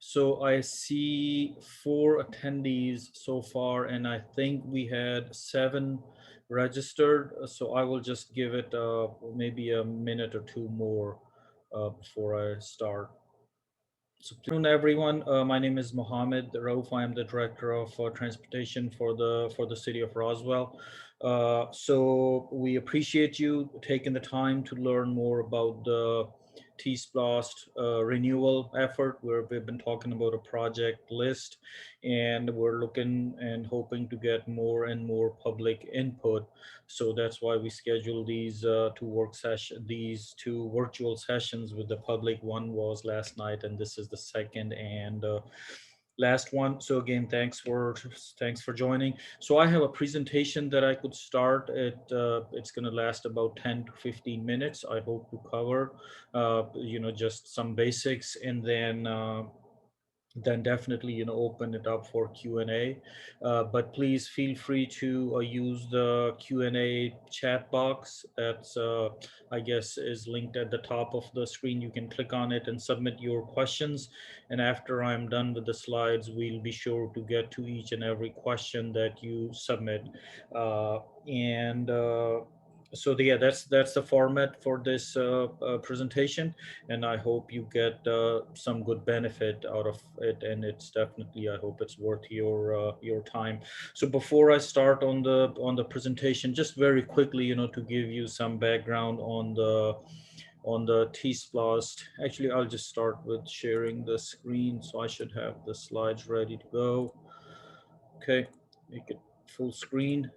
So I see 4 attendees so far, and I think we had 7 registered. So I will just give it maybe a minute or two more before I start. So, good afternoon, everyone. My name is Mohammed Rauf. I am the director of transportation for the city of Roswell. So we appreciate you taking the time to learn more about the TSPLOST renewal effort, where we've been talking about a project list, and we're looking and hoping to get more and more public input. So that's why we scheduled these two virtual sessions with the public. One was last night, and this is the second and last one. So again, thanks for joining. So I have a presentation that I could start. It's going to last about 10 to 15 minutes. I hope to cover just some basics, and then definitely open it up for Q&A. But please feel free to use the Q&A chat box that's I guess is linked at the top of the screen. You can click on it and submit your questions, and after I'm done with the slides, we'll be sure to get to each and every question that you submit. And so yeah, that's the format for this presentation, and I hope you get some good benefit out of it. And it's definitely, I hope it's worth your time. So before I start on the presentation, just very quickly, to give you some background on the T-Splost. Actually, I'll just start with sharing the screen, so I should have the slides ready to go. Okay, make it full screen.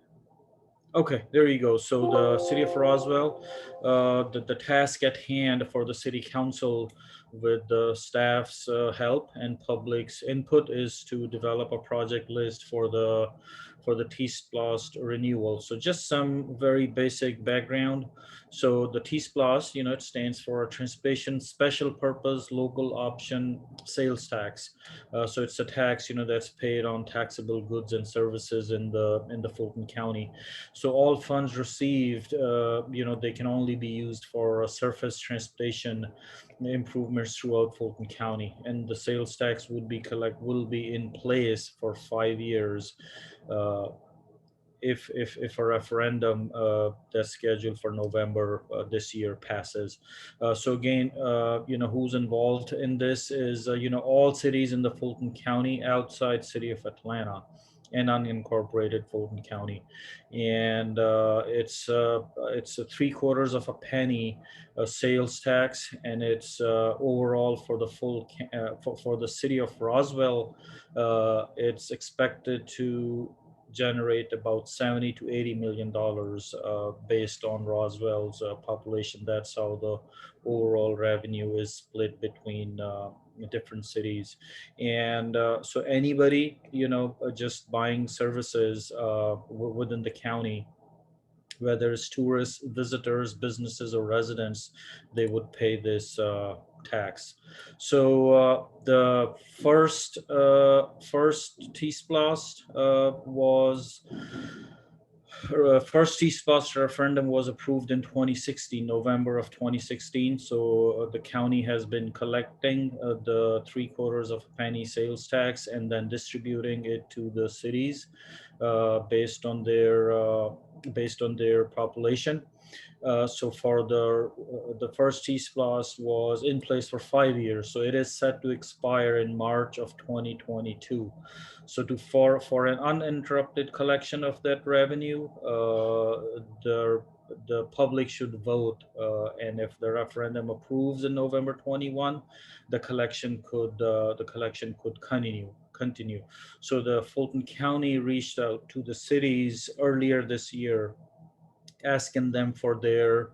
Okay, there you go. So the city of Roswell, the task at hand for the city council, with the staff's help and public's input, is to develop a project list for the T-Splost renewal. So just some very basic background. So the T-Splost, it stands for Transportation Special Purpose Local Option Sales Tax. So it's a tax, that's paid on taxable goods and services in the Fulton County. So all funds received, they can only be used for surface transportation improvements throughout Fulton County, and the sales tax will be in place for 5 years. Uh, if a referendum that's scheduled for November this year passes. So again, who's involved in this is all cities in the Fulton County outside city of Atlanta and unincorporated Fulton County, and it's a 3/4 of a penny sales tax, and it's overall for the for the city of Roswell. It's expected to generate about 70 to 80 million dollars based on Roswell's population. That's how the overall revenue is split between different cities. And so anybody, just buying services within the county, whether it's tourists, visitors, businesses, or residents, they would pay this tax. So the first T-Splost was first T-Splost referendum was approved in 2016, November of 2016. So the county has been collecting the 3/4 of a penny sales tax and then distributing it to the cities based on their population. So for the first T-Splost was in place for 5 years. So it is set to expire in March of 2022. So for an uninterrupted collection of that revenue, the public should vote, and if the referendum approves in November 21, the collection could continue. So the Fulton County reached out to the cities earlier this year, asking them for their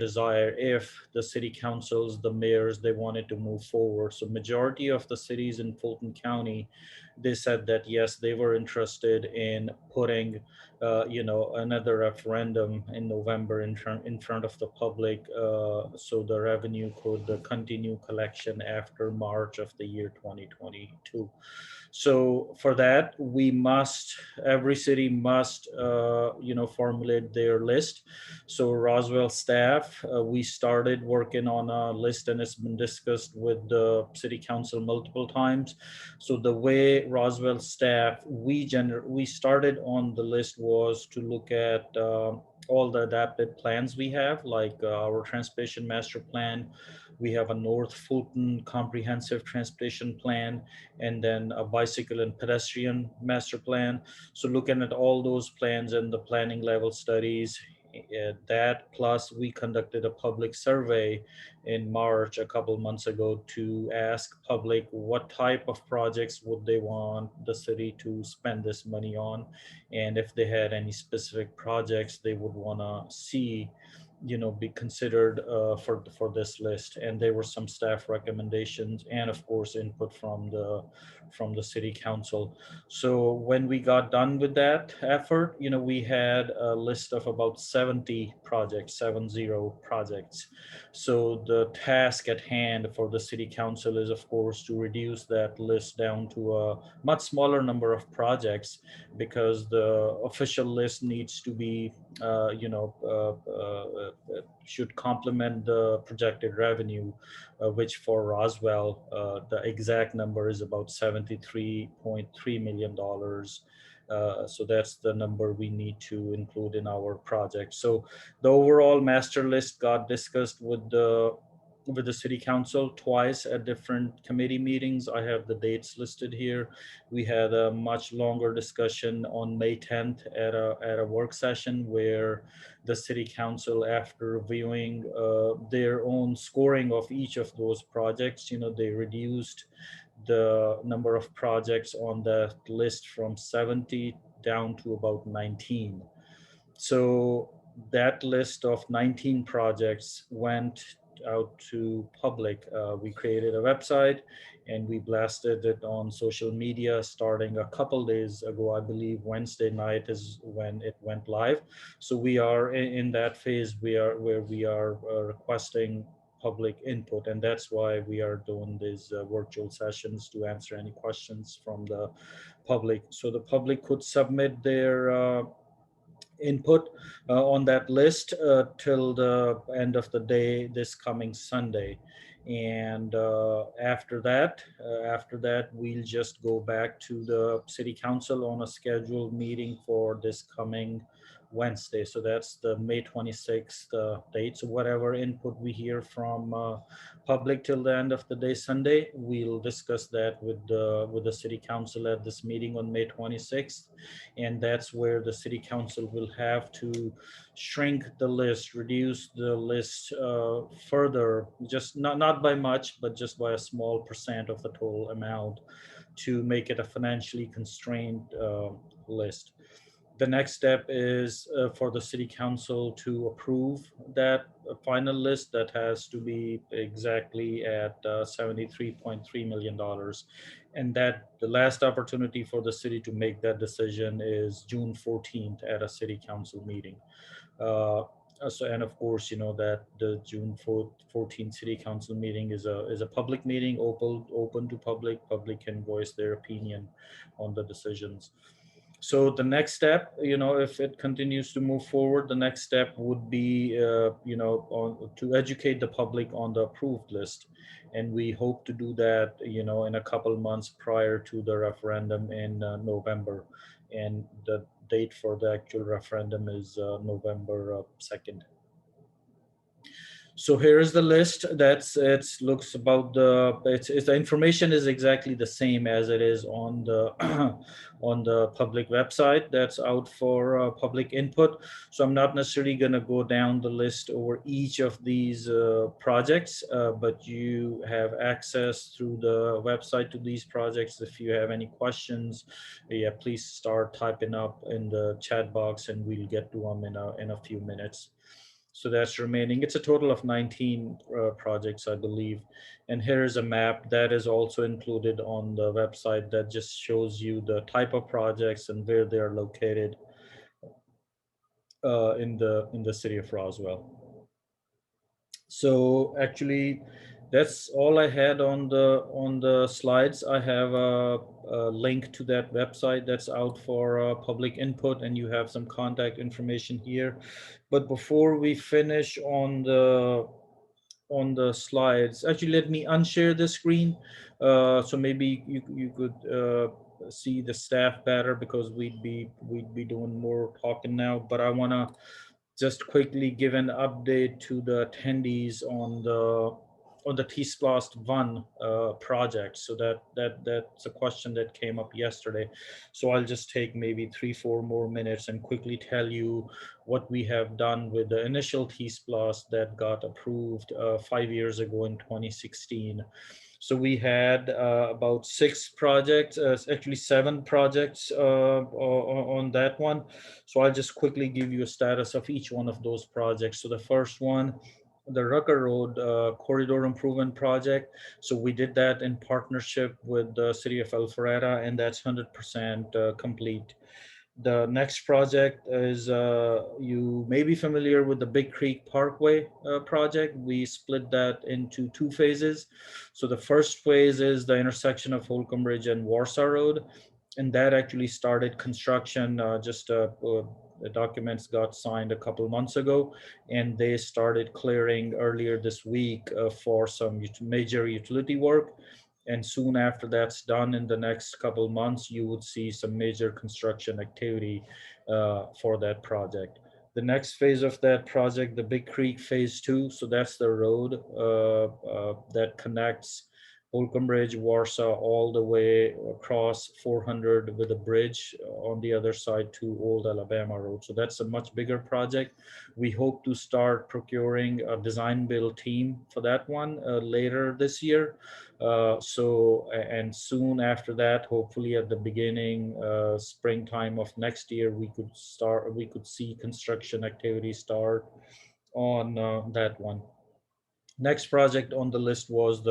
desire, if the city councils, the mayors, they wanted to move forward. So majority of the cities in Fulton County, they said that yes, they were interested in putting another referendum in November in front of the public, so the revenue could continue collection after March of the year 2022. So for that, every city must formulate their list. So Roswell staff, we started working on a list, and it's been discussed with the city council multiple times. So the way Roswell staff, we started on the list was to look at all the adapted plans we have, like our transportation master plan. We have a North Fulton comprehensive transportation plan, and then a bicycle and pedestrian master plan. So looking at all those plans and the planning level studies, that plus we conducted a public survey in March a couple months ago to ask public what type of projects would they want the city to spend this money on, and if they had any specific projects they would want to see, be considered for this list. And there were some staff recommendations and of course input from the city council. So when we got done with that effort, we had a list of about 70 projects, 70 projects. So the task at hand for the city council is, of course, to reduce that list down to a much smaller number of projects, because the official list needs to be, should complement the projected revenue, which for Roswell, the exact number is about $73.3 million. So that's the number we need to include in our project. So the overall master list got discussed with the city council twice at different committee meetings. I have the dates listed here. We had a much longer discussion on May 10th at a work session where the city council, after reviewing their own scoring of each of those projects, they reduced the number of projects on the list from 70 down to about 19. So that list of 19 projects went out to public. We created a website and we blasted it on social media starting a couple days ago. I believe Wednesday night is when it went live. So we are in that phase. We are requesting public input, and that's why we are doing these virtual sessions to answer any questions from the public. So the public could submit their input on that list till the end of the day this coming Sunday. And after that, we'll just go back to the city council on a scheduled meeting for this coming Wednesday. So that's the May 26th date. So whatever input we hear from public till the end of the day Sunday, we'll discuss that with the city council at this meeting on May 26th. And that's where the city council will have to shrink the list, reduce the list further, just not by much, but just by a small percent of the total amount, to make it a financially constrained list. The next step is for the city council to approve that final list that has to be exactly at $73.3 million. And that the last opportunity for the city to make that decision is June 14th at a city council meeting. And of course, that the June 14th city council meeting is a public meeting, open to public. Public can voice their opinion on the decisions. So the next step, if it continues to move forward, the next step would be, to educate the public on the approved list. And we hope to do that, in a couple months prior to the referendum in November. And the date for the actual referendum is November 2nd. So here is the list. It looks about it's the information is exactly the same as it is on the on the public website that's out for public input. So I'm not necessarily going to go down the list over each of these projects, but you have access through the website to these projects. If you have any questions, yeah, please start typing up in the chat box and we'll get to them in a few minutes. So that's remaining. It's a total of 19 projects, I believe. And here is a map that is also included on the website that just shows you the type of projects and where they are located in the city of Roswell. So actually, That's all I had on the slides. I have a link to that website that's out for public input, and you have some contact information here. But before we finish on the slides, actually, let me unshare the screen, so maybe you could see the staff better, because we'd be doing more talking now. But I want to just quickly give an update to the attendees on the T-Splost One project. So that's a question that came up yesterday. So I'll just take maybe 3-4 more minutes and quickly tell you what we have done with the initial T-Splost that got approved 5 years ago in 2016. So we had about six projects, actually seven projects on that one. So I'll just quickly give you a status of each one of those projects. So the first one, the Rucker Road Corridor Improvement Project. So we did that in partnership with the city of Alpharetta, and that's 100% complete. The next project is, you may be familiar with the Big Creek Parkway project. We split that into two phases. So the first phase is the intersection of Holcomb Ridge and Warsaw Road, and that actually started construction just the documents got signed a couple months ago, and they started clearing earlier this week for some major utility work. And soon after that's done, in the next couple months, you would see some major construction activity for that project. The next phase of that project, the Big Creek Phase 2, so that's the road that connects Holcomb Bridge, Warsaw, all the way across 400 with a bridge on the other side to Old Alabama Road. So that's a much bigger project. We hope to start procuring a design build team for that one later this year. And soon after that, hopefully at the beginning, springtime of next year, we could see construction activity start on that one. Next project on the list was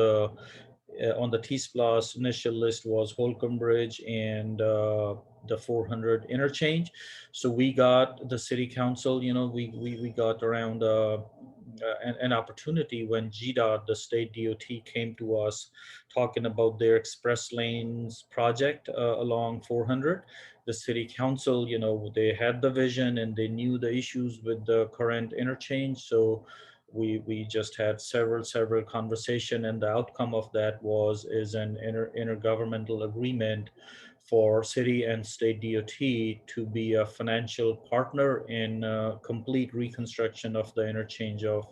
on the T-Splost initial list was Holcomb Bridge and the 400 interchange. So we got the city council, we got around an opportunity when GDOT, the state DOT, came to us talking about their express lanes project along 400. The city council, they had the vision and they knew the issues with the current interchange. So we just had several conversation, and the outcome of that is an intergovernmental agreement for city and state DOT to be a financial partner in complete reconstruction of the interchange of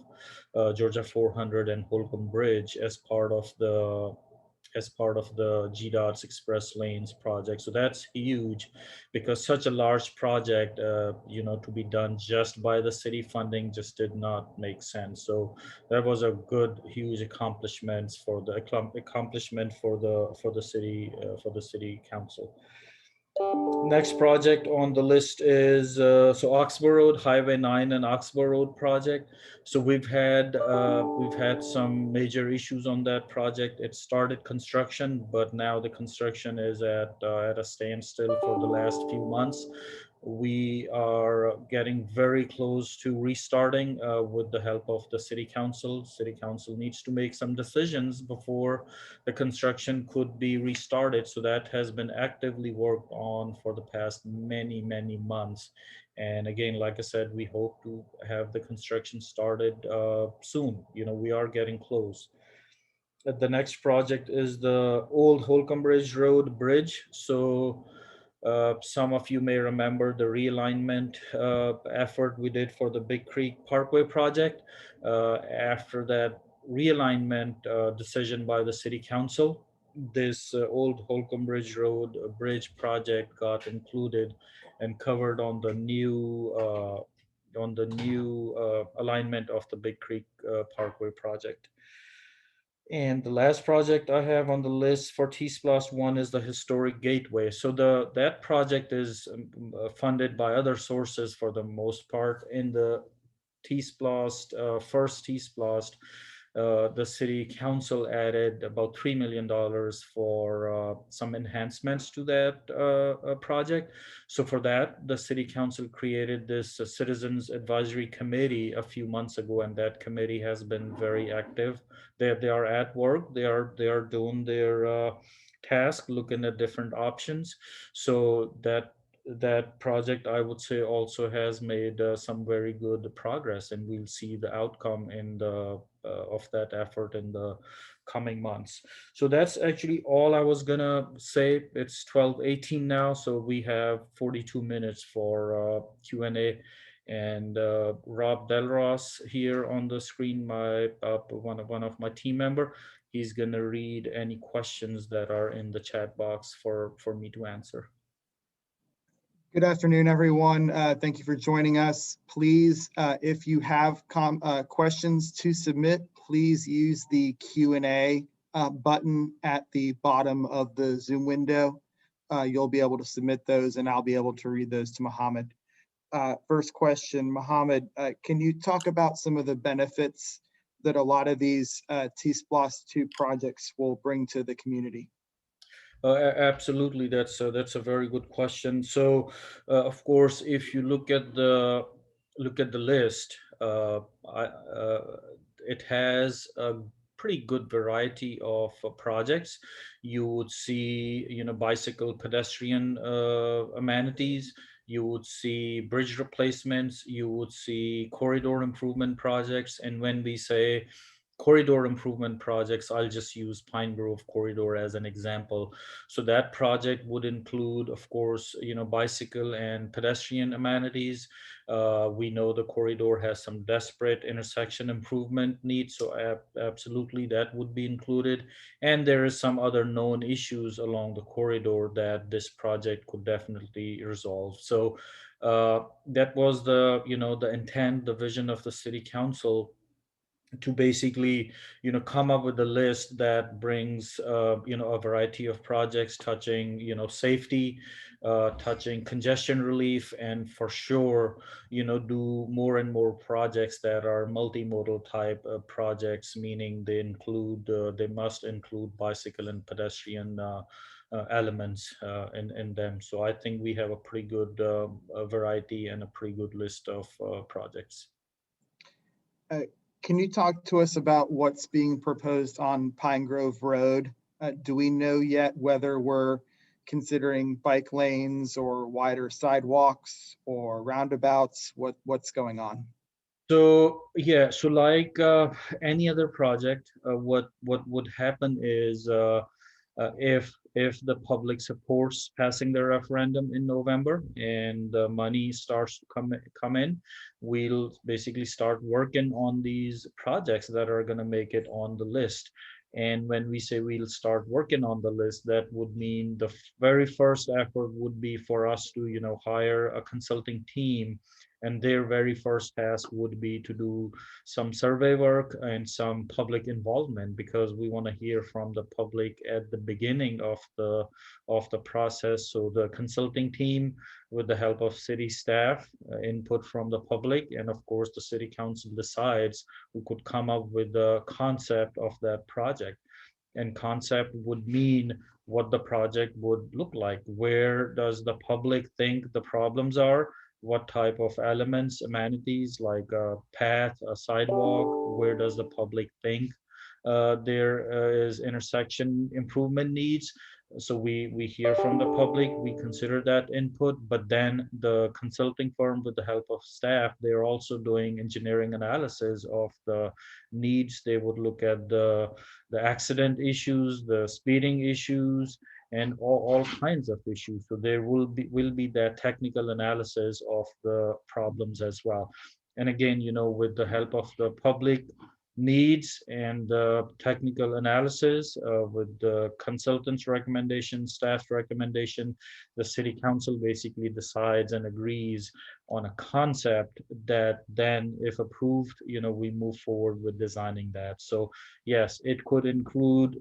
Georgia 400 and Holcomb Bridge as part of the GDOT's Express Lanes project. So that's huge, because such a large project, to be done just by the city funding just did not make sense. So that was a good, huge accomplishment for the city council. Next project on the list is Oxbow Road, Highway 9 and Oxbow Road project. So we've had some major issues on that project. It started construction, but now the construction is at a standstill for the last few months. We are getting very close to restarting with the help of the city council. City council needs to make some decisions before the construction could be restarted. So that has been actively worked on for the past many months. And again, like I said, we hope to have the construction started soon. We are getting close. The next project is the old Holcomb Bridge Road Bridge. So some of you may remember the realignment effort we did for the Big Creek Parkway project. After that realignment decision by the city council, this old Holcomb Bridge Road bridge project got included and covered on the new alignment of the Big Creek Parkway project. And the last project I have on the list for T-Splost One is the Historic Gateway. So that project is funded by other sources for the most part. In the T-Splost, first T-Splost, the city council added about $3 million for some enhancements to that project. So for that, the city council created this citizens advisory committee a few months ago, and that committee has been very active. They are at work. They are doing their task, looking at different options. So that project, I would say, also has made some very good progress, and we'll see the outcome in the of that effort in the coming months. So that's actually all I was gonna say. It's 12:18 now, so we have 42 minutes for Q&A. And Rob Delros here on the screen, my one of my team member, he's gonna read any questions that are in the chat box for me to answer. Good afternoon, everyone. Thank you for joining us. Please, if you have questions to submit, please use the Q&A button at the bottom of the Zoom window. You'll be able to submit those, and I'll be able to read those to Mohammed. First question, Mohammed, can you talk about some of the benefits that a lot of these TSPLOST 2 projects will bring to the community? Absolutely, that's a very good question. So, of course, if you look at the list, it has a pretty good variety of projects. You would see, bicycle pedestrian amenities. You would see bridge replacements. You would see corridor improvement projects. And when we say corridor improvement projects, I'll just use Pine Grove Corridor as an example. So that project would include, of course, bicycle and pedestrian amenities. We know the corridor has some desperate intersection improvement needs, so absolutely that would be included. And there is some other known issues along the corridor that this project could definitely resolve. So that was the intent, the vision of the city council, to basically come up with a list that brings a variety of projects touching safety, touching congestion relief, and for sure do more and more projects that are multimodal type projects, meaning they must include bicycle and pedestrian elements in them. So I think we have a pretty good variety and a pretty good list of projects. Uh, Can you talk to us about what's being proposed on Pine Grove Road? Do we know yet whether we're considering bike lanes or wider sidewalks or roundabouts? What's going on? So yeah, so like any other project, what would happen is if the public supports passing the referendum in November and the money starts to come in, we'll basically start working on these projects that are going to make it on the list. And when we say we'll start working on the list, that would mean the very first effort would be for us to hire a consulting team, and their very first task would be to do some survey work and some public involvement, because we want to hear from the public at the beginning of the process. So the consulting team, with the help of city staff, input from the public, and of course the city council decides who could come up with the concept of that project. And concept would mean what the project would look like. Where does the public think the problems are? What type of elements, amenities like a path, a sidewalk? Where does the public think there is intersection improvement needs? So we hear from the public, we consider that input, but then the consulting firm, with the help of staff, they're also doing engineering analysis of the needs. They would look at the accident issues, the speeding issues, and all kinds of issues. So there will be that technical analysis of the problems as well. And again, with the help of the public needs and the technical analysis, with the consultant's recommendation, staff's recommendation, the city council basically decides and agrees on a concept that then, if approved, we move forward with designing that. So yes, it could include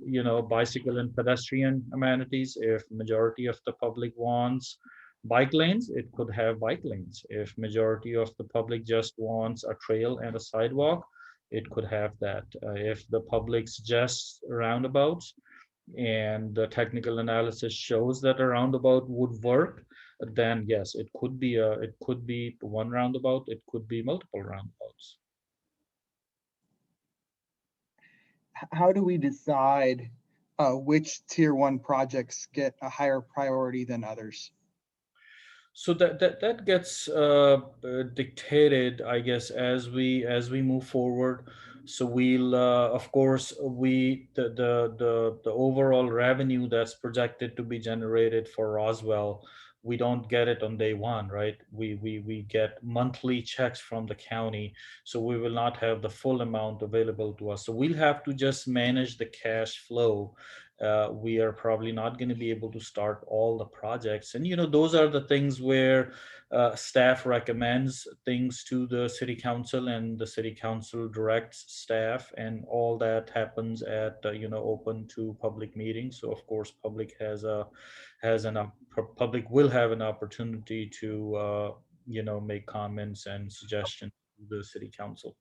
bicycle and pedestrian amenities. If majority of the public wants bike lanes, it could have bike lanes. If majority of the public just wants a trail and a sidewalk, it could have that. If the public suggests roundabouts and the technical analysis shows that a roundabout would work, then yes, it could be one roundabout, it could be multiple roundabouts. How do we decide which tier one projects get a higher priority than others? So that gets dictated, I guess, as we move forward. So we'll of course we the overall revenue that's projected to be generated for Roswell, we don't get it on day one, right? We get monthly checks from the county, so we will not have the full amount available to us. So we'll have to just manage the cash flow. We are probably not going to be able to start all the projects, and those are the things where staff recommends things to the city council, and the city council directs staff, and all that happens at open to public meetings. So of course public has an public will have an opportunity to make comments and suggestions to the city council.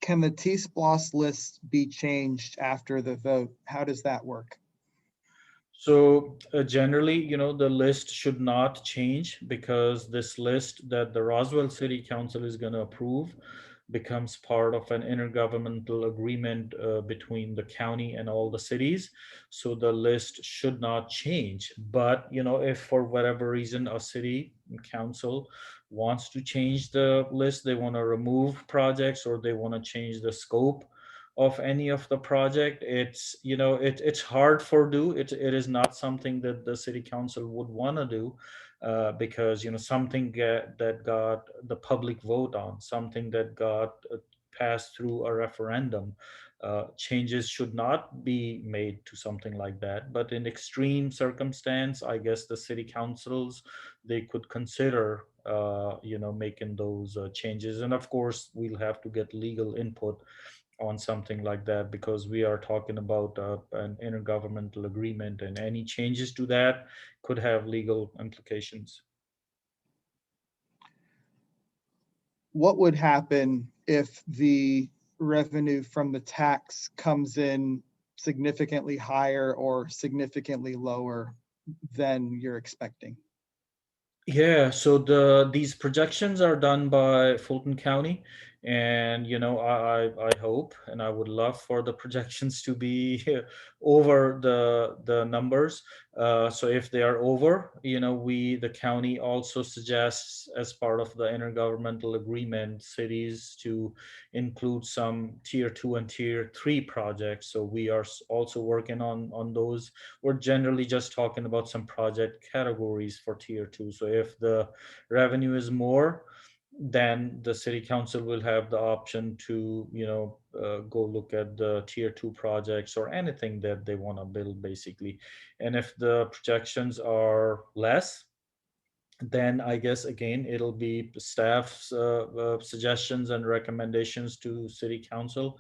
Can the T-SPLOST list be changed after the vote? How does that work? So generally, the list should not change, because this list that the Roswell City Council is going to approve becomes part of an intergovernmental agreement between the county and all the cities. So the list should not change. But, if for whatever reason a city council wants to change the list, they want to remove projects, or they want to change the scope of any of the project, it's hard for do it is not something that the city council would want to do, because something that got the public vote on, something that got passed through a referendum. Changes should not be made to something like that, but in extreme circumstance, I guess the city councils, they could consider making those changes. And of course we'll have to get legal input on something like that, because we are talking about an intergovernmental agreement, and any changes to that could have legal implications. What would happen if the revenue from the tax comes in significantly higher or significantly lower than you're expecting? Yeah, so these projections are done by Fulton County, and I hope and I would love for the projections to be over the numbers. So if they are over, we the county also suggests, as part of the intergovernmental agreement, cities to include some tier two and tier three projects. So we are also working on those. We're generally just talking about some project categories for tier two. So if the revenue is more, then the city council will have the option to go look at the tier two projects or anything that they want to build, basically. And if the projections are less, then I guess again it'll be staff's suggestions and recommendations to city council.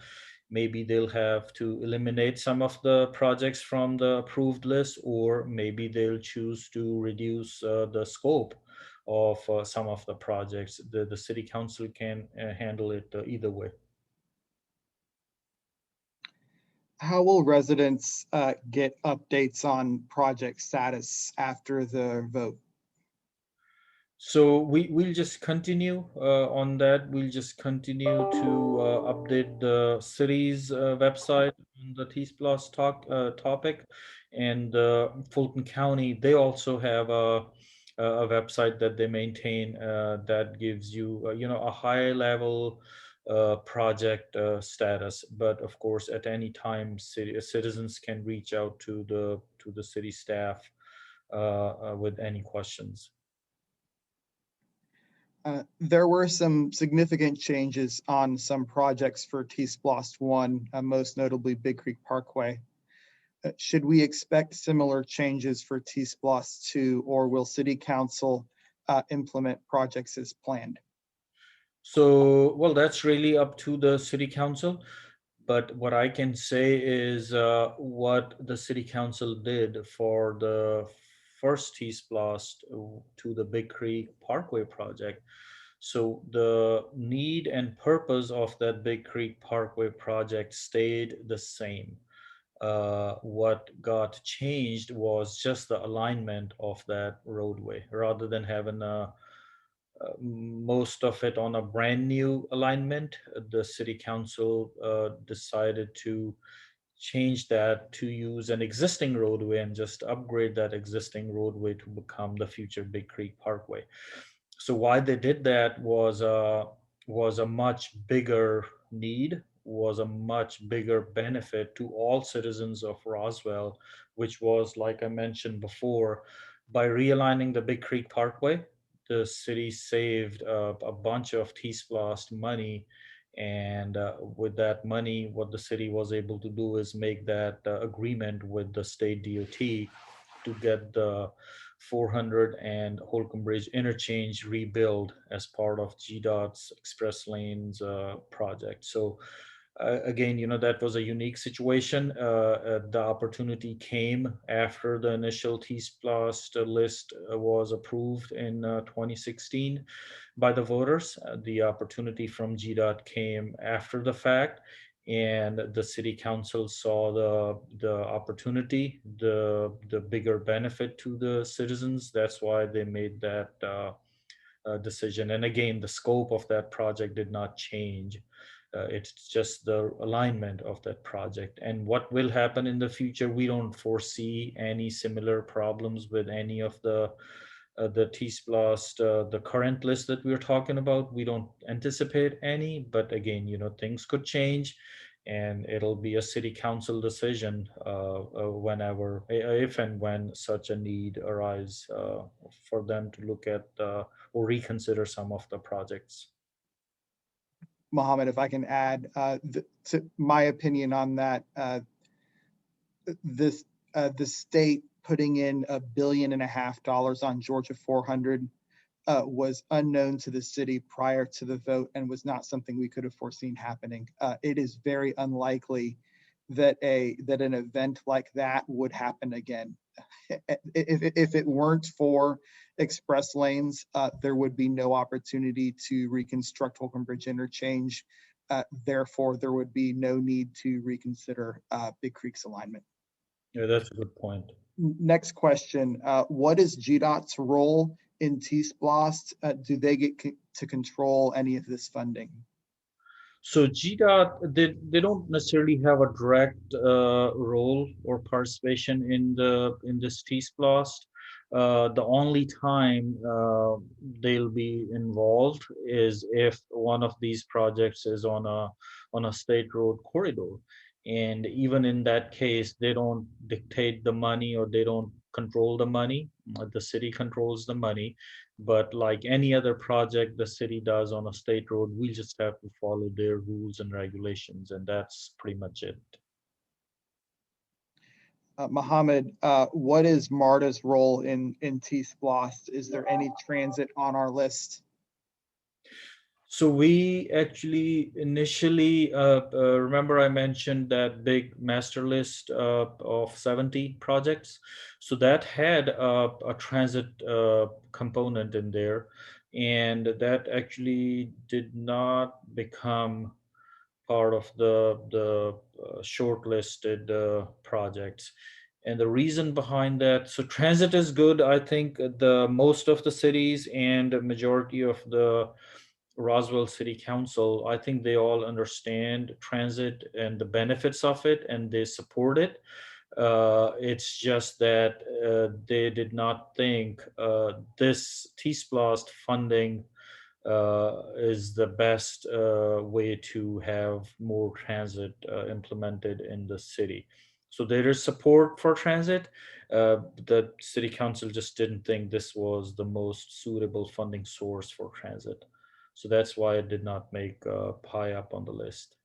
Maybe they'll have to eliminate some of the projects from the approved list, or maybe they'll choose to reduce the scope of some of the projects. The city council can handle it either way. How will residents get updates on project status after the vote? So we'll just continue on that. We'll just continue to update the city's website on the T-Plus topic, and Fulton County, they also have a website that they maintain that gives you a high level project status. But of course, at any time, citizens can reach out to the city staff with any questions. There were some significant changes on some projects for T-Splost 1, most notably Big Creek Parkway. Should we expect similar changes for T-Splost 2, or will City Council implement projects as planned? So, well, that's really up to the city council. But what I can say is what the city council did for the first T-Splost to the Big Creek Parkway project. So the need and purpose of that Big Creek Parkway project stayed the same. What got changed was just the alignment of that roadway rather than having most of it on a brand new alignment. The city council decided to change that to use an existing roadway and just upgrade that existing roadway to become the future Big Creek Parkway. So why they did that was a much bigger need, was a much bigger benefit to all citizens of Roswell, which was, like I mentioned before, by realigning the Big Creek Parkway, the city saved a bunch of T-Splost money. And with that money, what the city was able to do is make that agreement with the state DOT to get the 400 and Holcomb Bridge interchange rebuilt as part of GDOT's Express Lanes project. So again, that was a unique situation. The opportunity came after the initial T-Splost list was approved in 2016 by the voters. The opportunity from GDOT came after the fact, and the city council saw the opportunity, the bigger benefit to the citizens. That's why they made that decision. And again, the scope of that project did not change. It's just the alignment of that project. And what will happen in the future, we don't foresee any similar problems with any of the T-Splost, the current list that we're talking about. We don't anticipate any, but again, things could change, and it'll be a city council decision whenever, if and when such a need arise for them to look at or reconsider some of the projects. Mohammed, if I can add to my opinion on that, this the state putting in $1.5 billion on Georgia 400 was unknown to the city prior to the vote and was not something we could have foreseen happening. It is very unlikely that an event like that would happen again. If it weren't for express lanes, there would be no opportunity to reconstruct Holcomb Bridge interchange. Therefore, there would be no need to reconsider Big Creek's alignment. Yeah, that's a good point. Next question. What is GDOT's role in T-Splost? Do they get to control any of this funding? So GDOT, they don't necessarily have a direct role or participation in this T-Splost. The only time they'll be involved is if one of these projects is on a state road corridor. And even in that case, they don't dictate the money, or they don't control the money. The city controls the money. But like any other project the city does on a state road, we just have to follow their rules and regulations, and that's pretty much it. Mohammed, what is MARTA's role in T-Splost? Is there any transit on our list? So we actually initially, remember I mentioned that big master list of 70 projects. So that had a transit component in there, and that actually did not become part of the shortlisted projects. And the reason behind that, so transit is good. I think the most of the cities and the majority of the Roswell City Council, I think they all understand transit and the benefits of it, and they support it. It's just that they did not think this T-Splost funding is the best way to have more transit implemented in the city. So there is support for transit. The city council just didn't think this was the most suitable funding source for transit. So that's why it did not make high up on the list.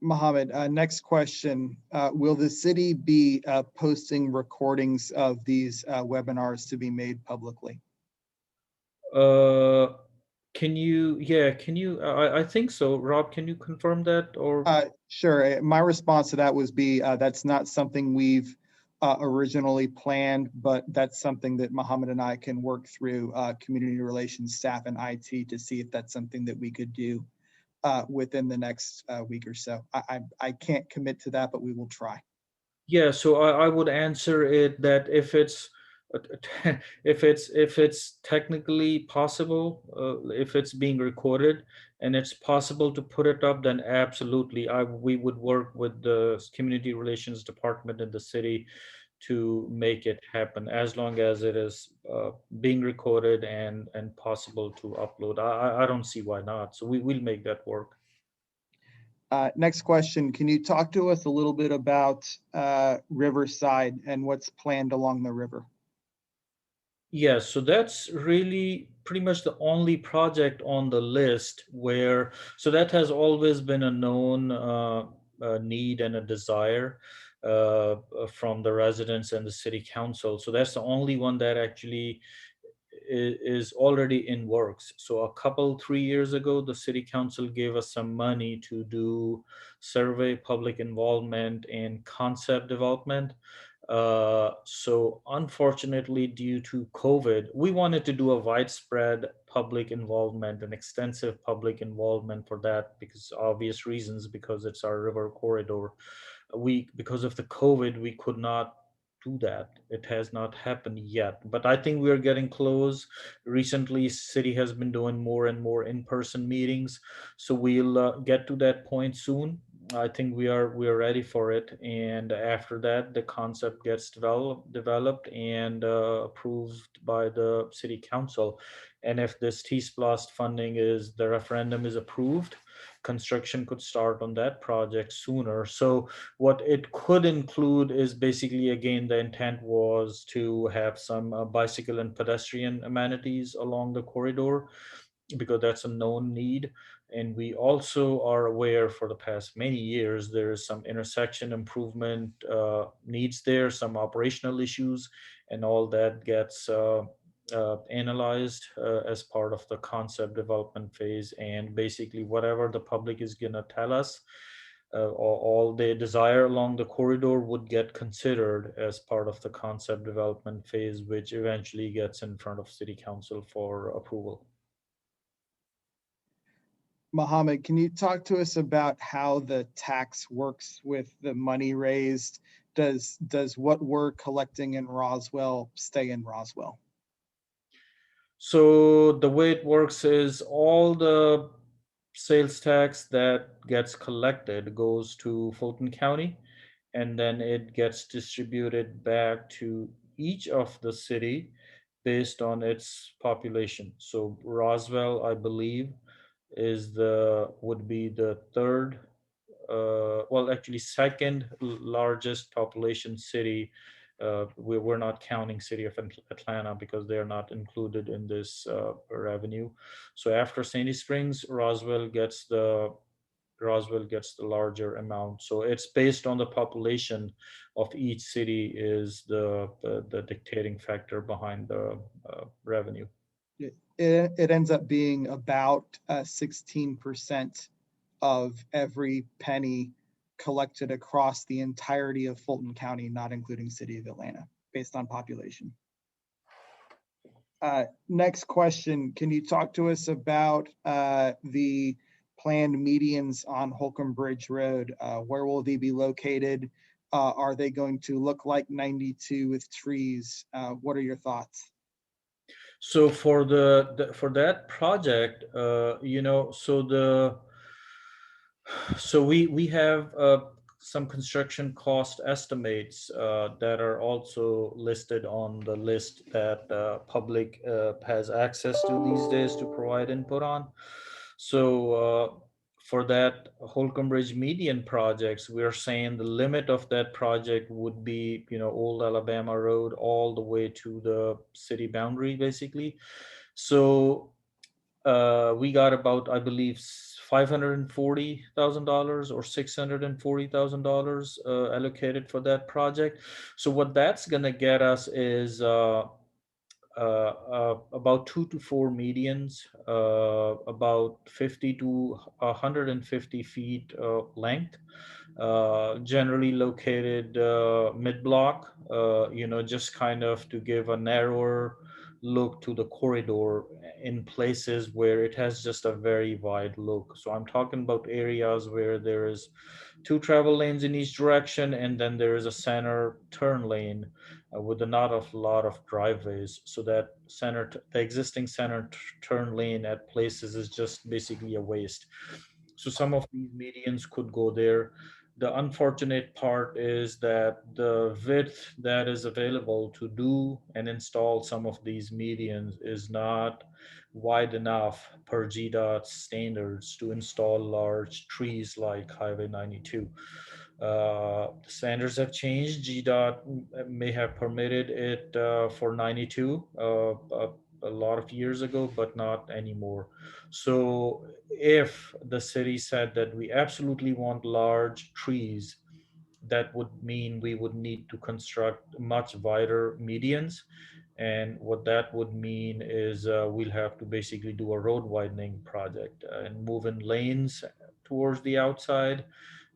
Mohammed, next question. Will the city be posting recordings of these webinars to be made publicly? Uh, I think so. Rob, can you confirm that? Or Sure. My response to that was that's not something we've originally planned, but that's something that Mohammed and I can work through community relations staff and IT to see if that's something that we could do within the next week or so. I can't commit to that, but we will try. Yeah, so I would answer it that if it's if it's technically possible, if it's being recorded and it's possible to put it up, then absolutely, we would work with the community relations department in the city to make it happen, as long as it is being recorded and possible to upload. I don't see why not. So we will make that work. Next question, can you talk to us a little bit about Riverside and what's planned along the river? Yeah, so that's really pretty much the only project on the list where, so that has always been a known need and a desire from the residents and the city council. So that's the only one that actually is already in works. So a couple, 3 years ago, the city council gave us some money to do survey, public involvement, and concept development. So unfortunately, due to COVID, we wanted to do a widespread public involvement and extensive public involvement for that because obvious reasons, because it's our river corridor. We, because of the COVID, we could not do that. It has not happened yet, but I think we're getting close. Recently, city has been doing more and more in-person meetings, so we'll get to that point soon. I think we are ready for it, and after that, the concept gets developed and approved by the city council. And if this T-SPLOST funding is the referendum is approved, construction could start on that project sooner. So what it could include is basically, again, the intent was to have some bicycle and pedestrian amenities along the corridor because that's a known need. And we also are aware for the past many years there is some intersection improvement needs there, some operational issues, and all that gets analyzed as part of the concept development phase. And basically, whatever the public is going to tell us, all they desire along the corridor would get considered as part of the concept development phase, which eventually gets in front of city council for approval. Mohammed, can you talk to us about how the tax works with the money raised? Does what we're collecting in Roswell stay in Roswell? So the way it works is all the sales tax that gets collected goes to Fulton County, and then it gets distributed back to each of the city based on its population. So Roswell, I believe, is the would be the third, well, actually second largest population city. We're not counting city of Atlanta because they're not included in this revenue. So after Sandy Springs, Roswell gets the larger amount. So it's based on the population of each city is the dictating factor behind the revenue. It ends up being about 16% of every penny collected across the entirety of Fulton County, not including City of Atlanta, based on population. Next question, can you talk to us about the planned medians on Holcomb Bridge Road? Where will they be located? Are they going to look like 92 with trees? What are your thoughts? So for for that project, so we have some construction cost estimates that are also listed on the list that public has access to these days to provide input on. So for that Holcomb Bridge median projects, we are saying the limit of that project would be, Old Alabama Road all the way to the city boundary, basically. So we got about, I believe, $540,000 or $640,000 allocated for that project. So what that's gonna get us is about 2 to 4 medians, about 50 to 150 feet length, generally located mid-block, just kind of to give a narrower look to the corridor in places where it has just a very wide look. So I'm talking about areas where there is two travel lanes in each direction, and then there is a center turn lane with a not of lot of driveways. So that the existing turn lane at places is just basically a waste. So some of these medians could go there. The unfortunate part is that the width that is available to do and install some of these medians is not wide enough per GDOT standards to install large trees like Highway 92. The standards have changed. GDOT may have permitted it for 92 a lot of years ago, but not anymore. So if the city said that we absolutely want large trees, that would mean we would need to construct much wider medians. And what that would mean is we'll have to basically do a road widening project and move in lanes towards the outside,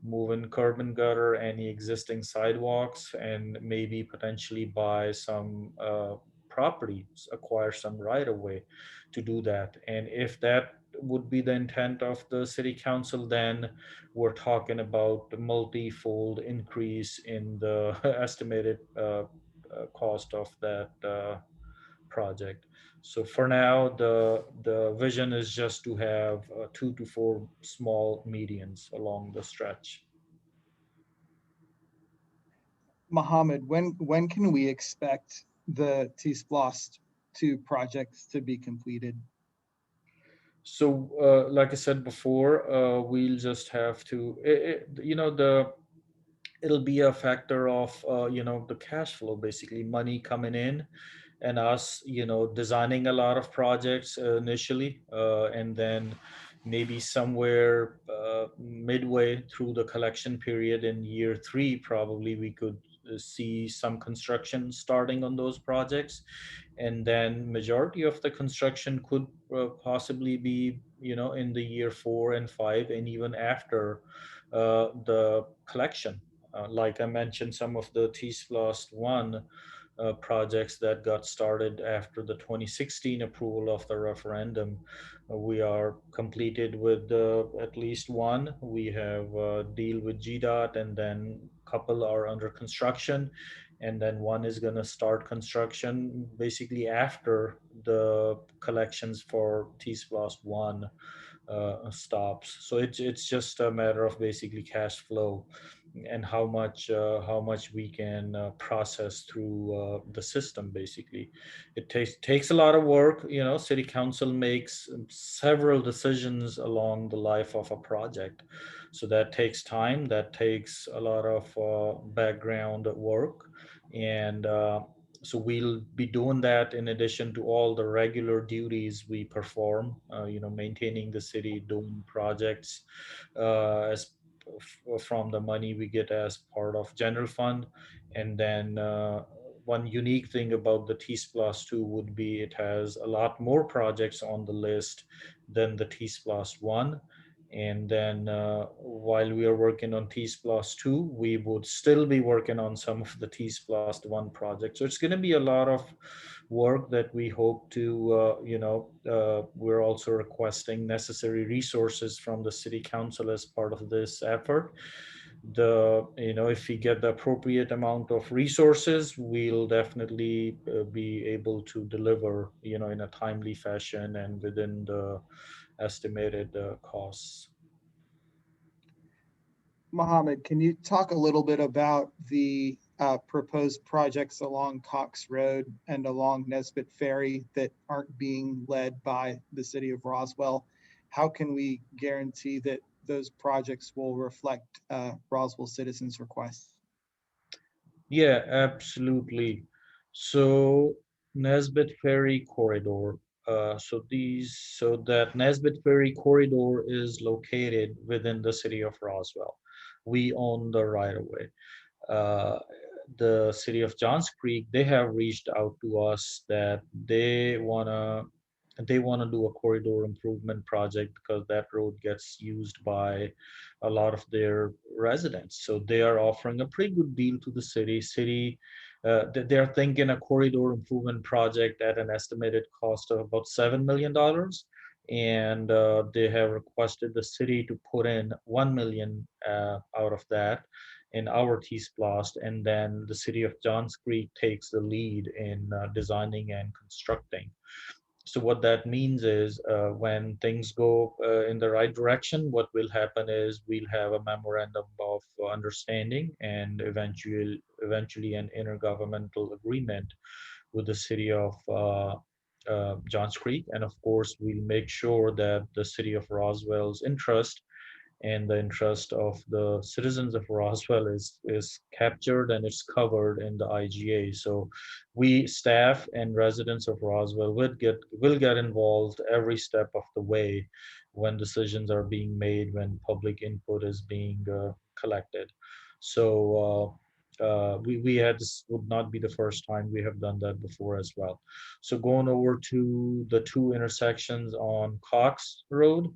move in curb and gutter, any existing sidewalks, and maybe potentially buy some properties, acquire some right of way to do that. And if that would be the intent of the city council, then we're talking about a multi-fold increase in the estimated cost of that project. So for now, the vision is just to have two to four small medians along the stretch. Mohammed, when can we expect the T-Splost 2 projects to be completed? So, like I said before, we'll just have to, it'll be a factor of, the cash flow, basically money coming in, and us, designing a lot of projects initially, and then maybe somewhere midway through the collection period in year three, probably we could see some construction starting on those projects. And then majority of the construction could possibly be, in the year 4 and 5, and even after the collection. Like I mentioned, some of the T-Splost 1 projects that got started after the 2016 approval of the referendum. We are completed with at least one. We have deal with GDOT, and then couple are under construction, and then one is going to start construction basically after the collections for T-Splost 1 stops. So it's just a matter of basically cash flow and how much we can process through the system. Basically, it takes a lot of work. City council makes several decisions along the life of a project, so that takes time. That takes a lot of background work, and so we'll be doing that in addition to all the regular duties we perform, maintaining the city, doing projects as from the money we get as part of general fund. And then one unique thing about the T Plus 2 would be it has a lot more projects on the list than the T Plus 1. And then while we are working on T Plus 2, we would still be working on some of the T Plus 1 projects. So it's going to be a lot of work that we hope to, we're also requesting necessary resources from the city council as part of this effort. If we get the appropriate amount of resources, we'll definitely be able to deliver, in a timely fashion and within the estimated costs. Mohammed, can you talk a little bit about the proposed projects along Cox Road and along Nesbitt Ferry that aren't being led by the city of Roswell? How can we guarantee that those projects will reflect Roswell citizens' requests? Yeah, absolutely. So Nesbitt Ferry Corridor. So that Nesbitt Ferry Corridor is located within the city of Roswell. We own the right of way. Uh, the city of Johns Creek, they have reached out to us that they wanna they want to do a corridor improvement project because that road gets used by a lot of their residents. So they are offering a pretty good deal to the city. They're thinking a corridor improvement project at an estimated cost of about $7 million, and they have requested the city to put in 1 million out of that in our T-Splost, and then the city of Johns Creek takes the lead in designing and constructing. So what that means is when things go in the right direction, what will happen is we'll have a memorandum of understanding and eventually an intergovernmental agreement with the city of Johns Creek. And of course, we'll make sure that the city of Roswell's interest and the interest of the citizens of Roswell is captured and it's covered in the IGA. So we staff and residents of Roswell will get involved every step of the way when decisions are being made, when public input is being collected. So we had this would not be the first time we have done that before as well. So going over to the two intersections on Cox Road,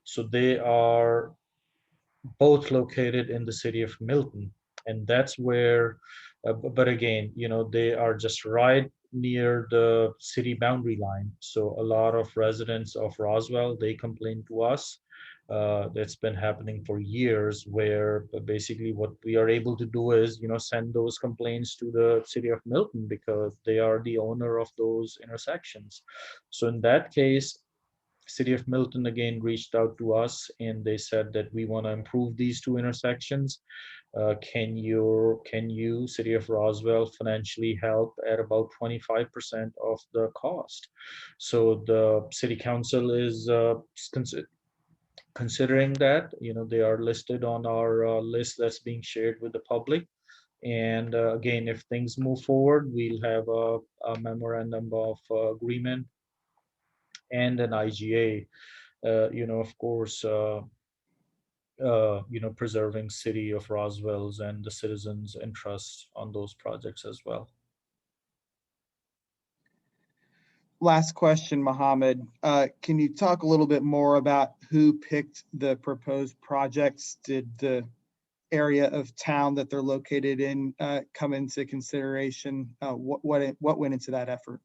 so they are both located in the city of Milton. And that's where, but again, they are just right near the city boundary line. So a lot of residents of Roswell, they complain to us. That's been happening for years, where basically what we are able to do is, send those complaints to the city of Milton because they are the owner of those intersections. So in that case, city of Milton again reached out to us and they said that we want to improve these two intersections. Can you, city of Roswell, financially help at about 25% of the cost? So the city council is considering that. They are listed on our list that's being shared with the public. And again, if things move forward, we'll have a memorandum of agreement and an IGA, of course, preserving city of Roswell's and the citizens' interests on those projects as well. Last question, Mohammed. Can you talk a little bit more about who picked the proposed projects? Did the area of town that they're located in come into consideration? What went into that effort?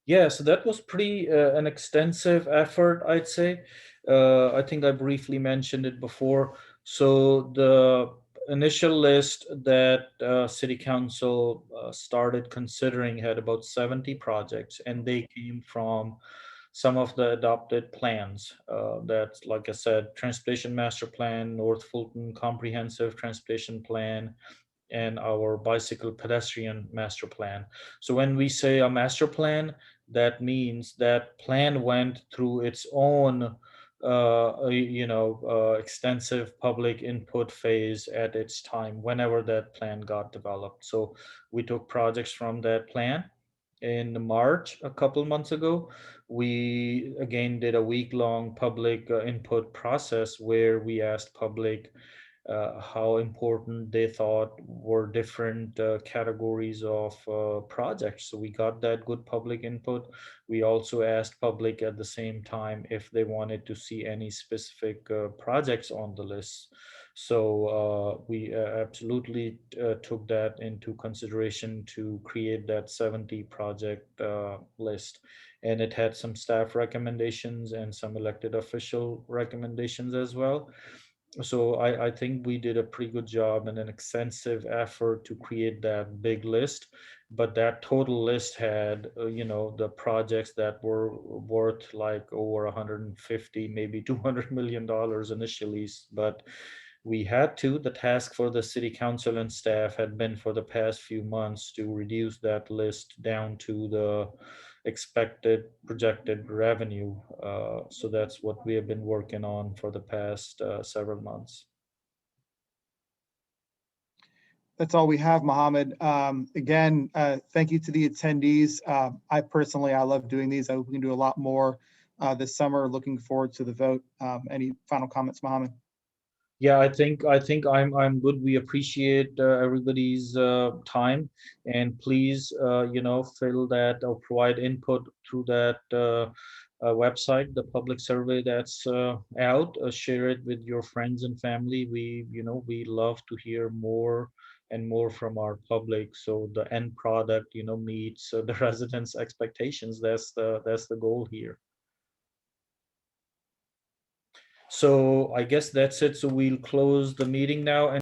Yeah, so that was pretty an extensive effort, I'd say. I think I briefly mentioned it before. So the initial list that City Council started considering had about 70 projects, and they came from some of the adopted plans. That's, like I said, Transportation Master Plan, North Fulton Comprehensive Transportation Plan, and our bicycle pedestrian master plan. So when we say a master plan, that means that plan went through its own extensive public input phase at its time whenever that plan got developed. So we took projects from that plan. In March, a couple months ago, we again did a week-long public input process where we asked public how important they thought were different categories of projects. So we got that good public input. We also asked public at the same time if they wanted to see any specific projects on the list. So we absolutely took that into consideration to create that 70 project list. And it had some staff recommendations and some elected official recommendations as well. So I think we did a pretty good job and an extensive effort to create that big list. But that total list had, the projects that were worth like over 150, maybe $200 million initially. But we had to, the task for the city council and staff had been for the past few months to reduce that list down to the expected projected revenue. So that's what we have been working on for the past several months. That's all we have, Mohammed. Again, thank you to the attendees. I love doing these. I hope we can do a lot more this summer. Looking forward to the vote. Any final comments, Mohammed? Yeah, I think I'm good. We appreciate everybody's time, and please, fill that or provide input through that website, the public survey that's out. Share it with your friends and family. We love to hear more and more from our public, so the end product, meets the residents' expectations. That's the goal here. So I guess that's it. So we'll close the meeting now.